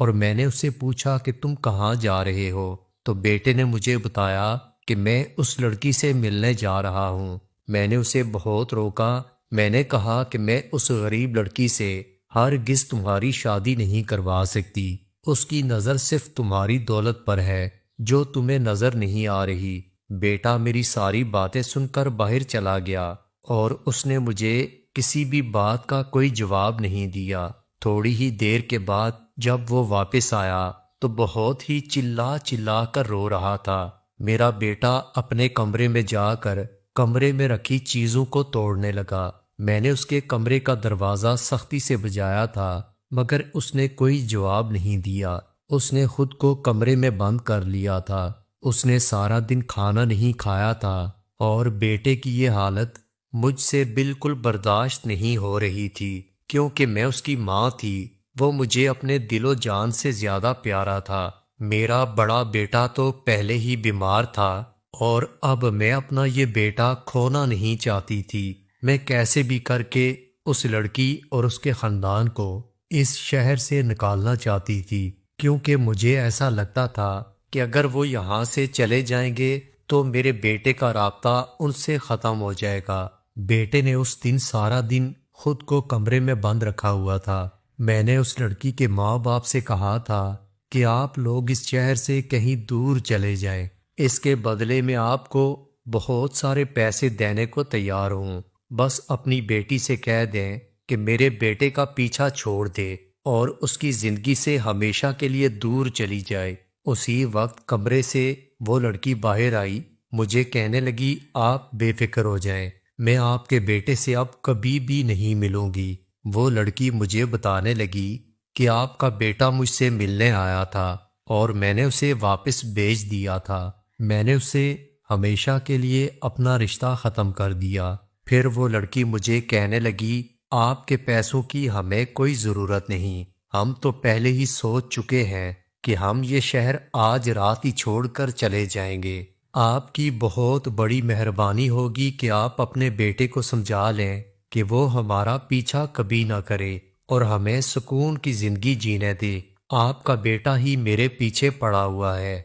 اور میں نے اسے پوچھا کہ تم کہاں جا رہے ہو؟ تو بیٹے نے مجھے بتایا کہ میں اس لڑکی سے ملنے جا رہا ہوں۔ میں نے اسے بہت روکا۔ میں نے کہا کہ میں اس غریب لڑکی سے ہرگز تمہاری شادی نہیں کروا سکتی۔ اس کی نظر صرف تمہاری دولت پر ہے جو تمہیں نظر نہیں آ رہی۔ بیٹا میری ساری باتیں سن کر باہر چلا گیا اور اس نے مجھے کسی بھی بات کا کوئی جواب نہیں دیا۔ تھوڑی ہی دیر کے بعد جب وہ واپس آیا تو بہت ہی چلا چلا کر رو رہا تھا۔ میرا بیٹا اپنے کمرے میں جا کر کمرے میں رکھی چیزوں کو توڑنے لگا۔ میں نے اس کے کمرے کا دروازہ سختی سے بجایا تھا مگر اس نے کوئی جواب نہیں دیا۔ اس نے خود کو کمرے میں بند کر لیا تھا۔ اس نے سارا دن کھانا نہیں کھایا تھا اور بیٹے کی یہ حالت مجھ سے بالکل برداشت نہیں ہو رہی تھی کیونکہ میں اس کی ماں تھی۔ وہ مجھے اپنے دل و جان سے زیادہ پیارا تھا۔ میرا بڑا بیٹا تو پہلے ہی بیمار تھا اور اب میں اپنا یہ بیٹا کھونا نہیں چاہتی تھی۔ میں کیسے بھی کر کے اس لڑکی اور اس کے خاندان کو اس شہر سے نکالنا چاہتی تھی کیونکہ مجھے ایسا لگتا تھا کہ اگر وہ یہاں سے چلے جائیں گے تو میرے بیٹے کا رابطہ ان سے ختم ہو جائے گا۔ بیٹے نے اس دن سارا دن خود کو کمرے میں بند رکھا ہوا تھا۔ میں نے اس لڑکی کے ماں باپ سے کہا تھا کہ آپ لوگ اس شہر سے کہیں دور چلے جائیں، اس کے بدلے میں آپ کو بہت سارے پیسے دینے کو تیار ہوں، بس اپنی بیٹی سے کہہ دیں کہ میرے بیٹے کا پیچھا چھوڑ دے اور اس کی زندگی سے ہمیشہ کے لیے دور چلی جائے۔ اسی وقت کمرے سے وہ لڑکی باہر آئی، مجھے کہنے لگی آپ بے فکر ہو جائیں، میں آپ کے بیٹے سے اب کبھی بھی نہیں ملوں گی۔ وہ لڑکی مجھے بتانے لگی کہ آپ کا بیٹا مجھ سے ملنے آیا تھا اور میں نے اسے واپس بھیج دیا تھا۔ میں نے اسے ہمیشہ کے لیے اپنا رشتہ ختم کر دیا۔ پھر وہ لڑکی مجھے کہنے لگی آپ کے پیسوں کی ہمیں کوئی ضرورت نہیں، ہم تو پہلے ہی سوچ چکے ہیں کہ ہم یہ شہر آج رات ہی چھوڑ کر چلے جائیں گے۔ آپ کی بہت بڑی مہربانی ہوگی کہ آپ اپنے بیٹے کو سمجھا لیں کہ وہ ہمارا پیچھا کبھی نہ کرے اور ہمیں سکون کی زندگی جینے دے۔ آپ کا بیٹا ہی میرے پیچھے پڑا ہوا ہے۔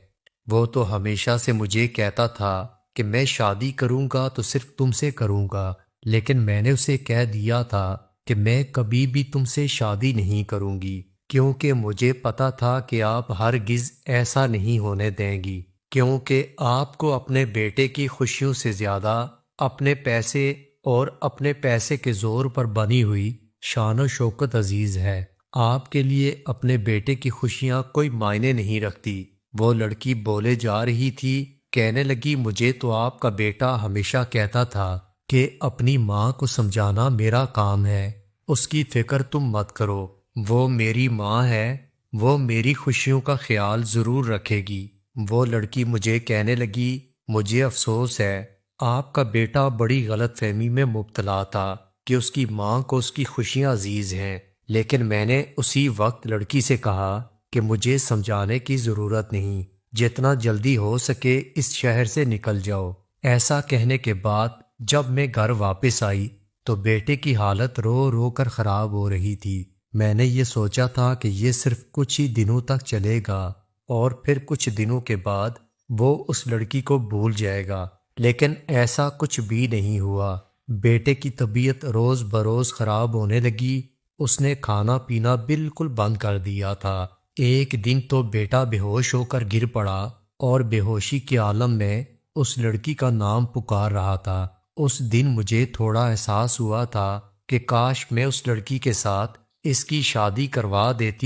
وہ تو ہمیشہ سے مجھے کہتا تھا کہ میں شادی کروں گا تو صرف تم سے کروں گا، لیکن میں نے اسے کہہ دیا تھا کہ میں کبھی بھی تم سے شادی نہیں کروں گی کیونکہ مجھے پتا تھا کہ آپ ہرگز ایسا نہیں ہونے دیں گی، کیونکہ آپ کو اپنے بیٹے کی خوشیوں سے زیادہ اپنے پیسے اور اپنے پیسے کے زور پر بنی ہوئی شان و شوکت عزیز ہے۔ آپ کے لیے اپنے بیٹے کی خوشیاں کوئی معنی نہیں رکھتی۔ وہ لڑکی بولے جا رہی تھی، کہنے لگی مجھے تو آپ کا بیٹا ہمیشہ کہتا تھا کہ اپنی ماں کو سمجھانا میرا کام ہے، اس کی فکر تم مت کرو، وہ میری ماں ہے، وہ میری خوشیوں کا خیال ضرور رکھے گی۔ وہ لڑکی مجھے کہنے لگی مجھے افسوس ہے، آپ کا بیٹا بڑی غلط فہمی میں مبتلا تھا کہ اس کی ماں کو اس کی خوشیاں عزیز ہیں، لیکن میں نے اسی وقت لڑکی سے کہا کہ مجھے سمجھانے کی ضرورت نہیں، جتنا جلدی ہو سکے اس شہر سے نکل جاؤ۔ ایسا کہنے کے بعد جب میں گھر واپس آئی تو بیٹے کی حالت رو رو کر خراب ہو رہی تھی۔ میں نے یہ سوچا تھا کہ یہ صرف کچھ ہی دنوں تک چلے گا اور پھر کچھ دنوں کے بعد وہ اس لڑکی کو بھول جائے گا، لیکن ایسا کچھ بھی نہیں ہوا۔ بیٹے کی طبیعت روز بروز خراب ہونے لگی، اس نے کھانا پینا بالکل بند کر دیا تھا۔ ایک دن تو بیٹا بے ہوش ہو کر گر پڑا اور بے ہوشی کے عالم میں اس لڑکی کا نام پکار رہا تھا۔ اس دن مجھے تھوڑا احساس ہوا تھا کہ کاش میں اس لڑکی کے ساتھ اس کی شادی کروا دیتی